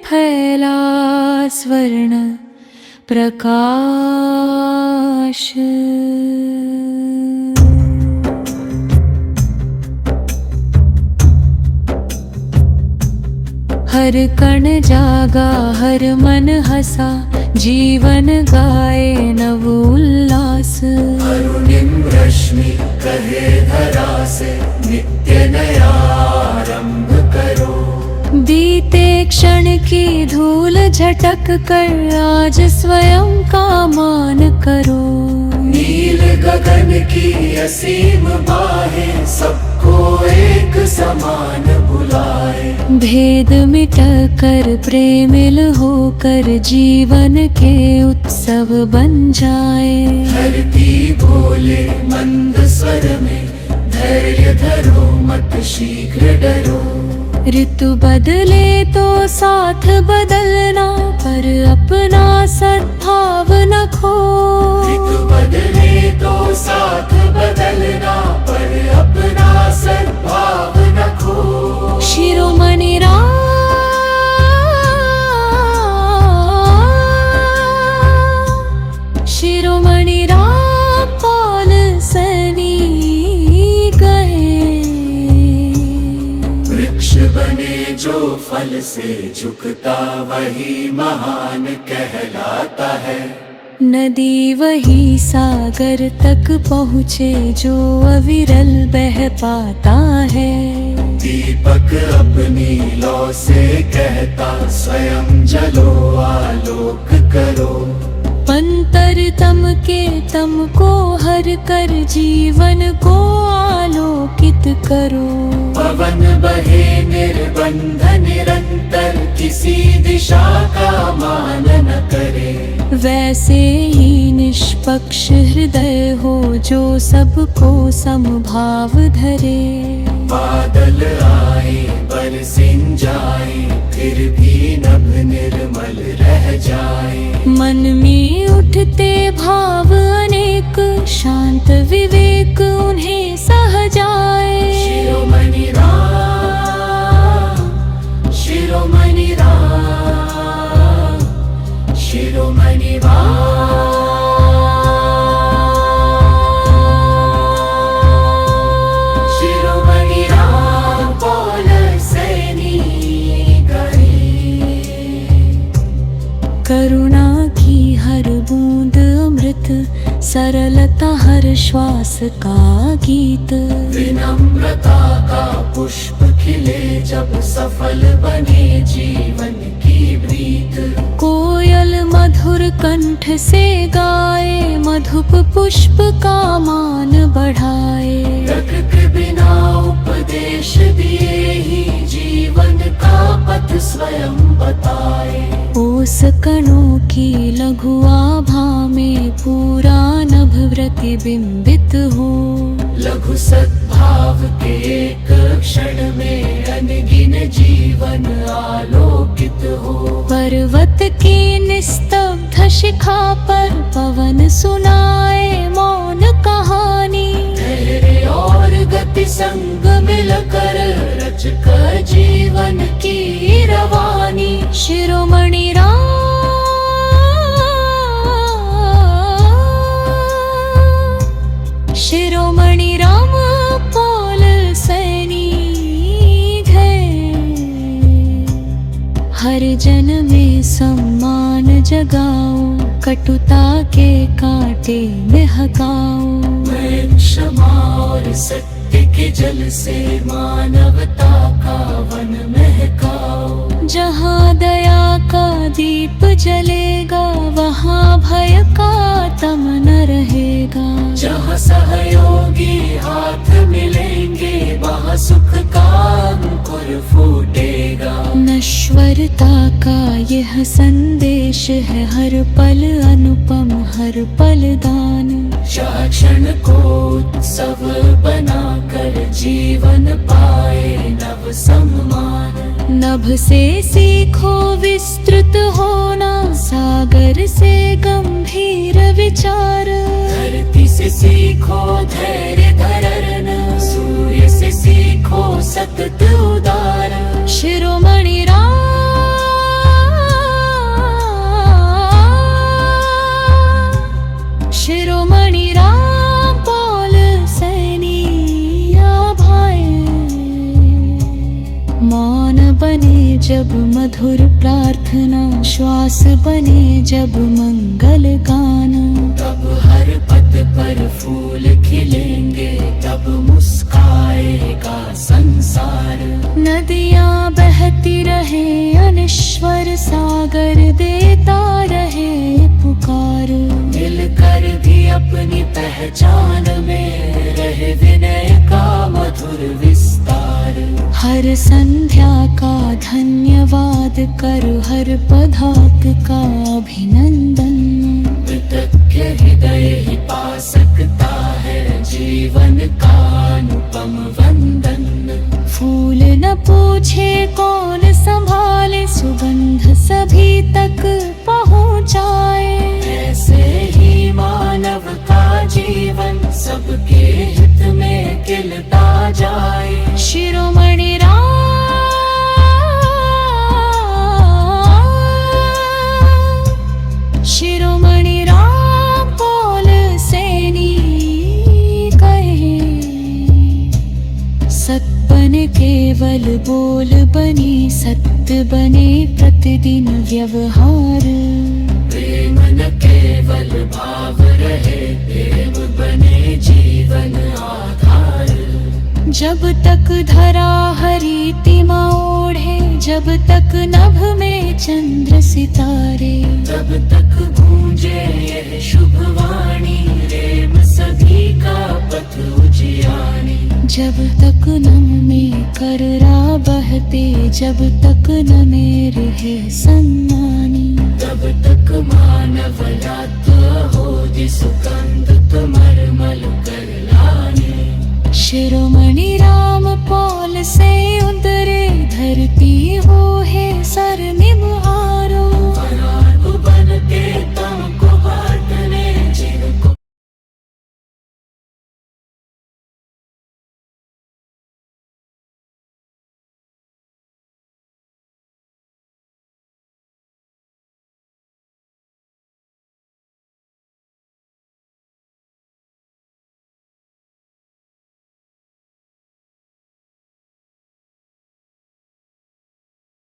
फैला स्वर्ण प्रकाश। हर कण जागा, हर मन हसा, जीवन गाए नव उल्लास। अरुणिम रश्मि कहे धरा से, नित्य नया आरंभ करो। बीते क्षण की धूल झटक कर आज स्वयं का मान करो। नील गगन की असीम बाहें सबको एक समान बुलाए। भेद मिट कर प्रेमिल होकर जीवन के उत्सव बन जाए। धरती बोले मंद स्वर में, धैर्य धरो मत शीघ्र डरो। ऋतु बदले तो साथ बदलना, पर अपना सद्भाव न खो। ऋतु बदले तो साथ बदलना, पर अपना सद्भाव न खो। शिरोमणि शिरोमणि रामपाल सैनी गए। वृक्ष बने जो फल से झुकता, वही महान कहलाता है। नदी वही सागर तक पहुँचे, जो अविरल बह पाता है। दीपक अपनी लौ से कहता, स्वयं जलो आलोक करो। पंतर तम के तम को हर कर, जीवन को आलोकित करो। पवन बहे निर्बंध निरंतर, किसी दिशा का मान न करे। वैसे ही निष्पक्ष हृदय हो, जो सबको समभाव धरे। बादल आए बरसिन जाए, फिर भी नभ निर्मल रह जाए। मन में उठते भाव अनेक, शांत विवेक उन्हें सह जाए। शिरोमणि राम, शिरोमणि राम, शिरोमणि राम। शिरोमणि रामपाल सैनी गए। करुणा की हर बूंद अमृत, सरलता हर श्वास का गीत। विनम्रता का पुष्प खिले, जब सफल बने जीवन की प्रीत। कोयल मधुर कंठ से गाए, मधुप पुष्प का मान बढ़ाए। तर्क बिना उपदेश दिए ही, जीवन का पथ स्वयं बताए। ओस कणों की लघु आभा में, पूरा नभ प्रतिबिंबित हो। लघु सद्भाव के एक क्षण में, अनगिन जीवन आलोकित हो। पर्वत की निस्तब्ध शिखा पर, पवन सुनाए मौन कहानी। धैर्य और गति संग मिलकर, रचकर जीवन की रवानी। शिरोमणि शिरोमणि रामपाल सैनी गए। हर जन में सम्मान जगाओ, कटुता के कांटे में हकाओ। मैं क्षमा और सत्य के जल से, मानवता का वन महकाओ। जहाँ दया का दीप जलेगा, वहाँ भय का तम न रहेगा। जहाँ सहयोगी हाथ मिलेंगे, वहाँ सुख का अंकुर फूटेगा। नश्वरता का यह संदेश है, हर पल अनुपम हर पल दान। क्षण को उत्सव बनाकर, जीवन पाए नव सम्मान। नभ से सीखो विस्तृत होना, सागर से गंभीर विचार। धरती से सीखो धैर्य धरना, सूर्य से सीखो सतत उदार। शिरोमणि राम जब मधुर प्रार्थना, श्वास बने जब मंगल गान। तब हर पद पर फूल खिलेंगे, तब मुस्काएगा संसार। नदियाँ बहती रहे, अनश्वर सागर देता रहे पुकार। मिलकर भी अपनी पहचान में रहे विनय का मधुर विस्तार। हर संध्या का धन्यवाद कर, हर पदार्थ का अभिनंदन। कृतज्ञ हृदय ही पा सकता है जीवन का अनुपम वंदन। फूल न पूछे कौन संभाले, सुगंध सभी तक पहुँचाए। ऐसे ही मानव का जीवन सबके हित में खिलता जाए। शिरोमणि शिरोमणि राम बोल सैनी कहे। सत बने केवल बोल बनी, सत्य बने प्रतिदिन व्यवहार। प्रेम न केवल भाव रहे, प्रेम बने जीवन आधार। जब तक धरा हरी तिमा ओढ़े, जब तक नभ में चंद्र सितारे। तब तक गूंजे यह शुभ वाणी, प्रेम सभी का पथ उजियानी। जब तक नम में कररा बहते, जब तक न मेरे है सम्मानी। तब तक मानव लात हो जिसका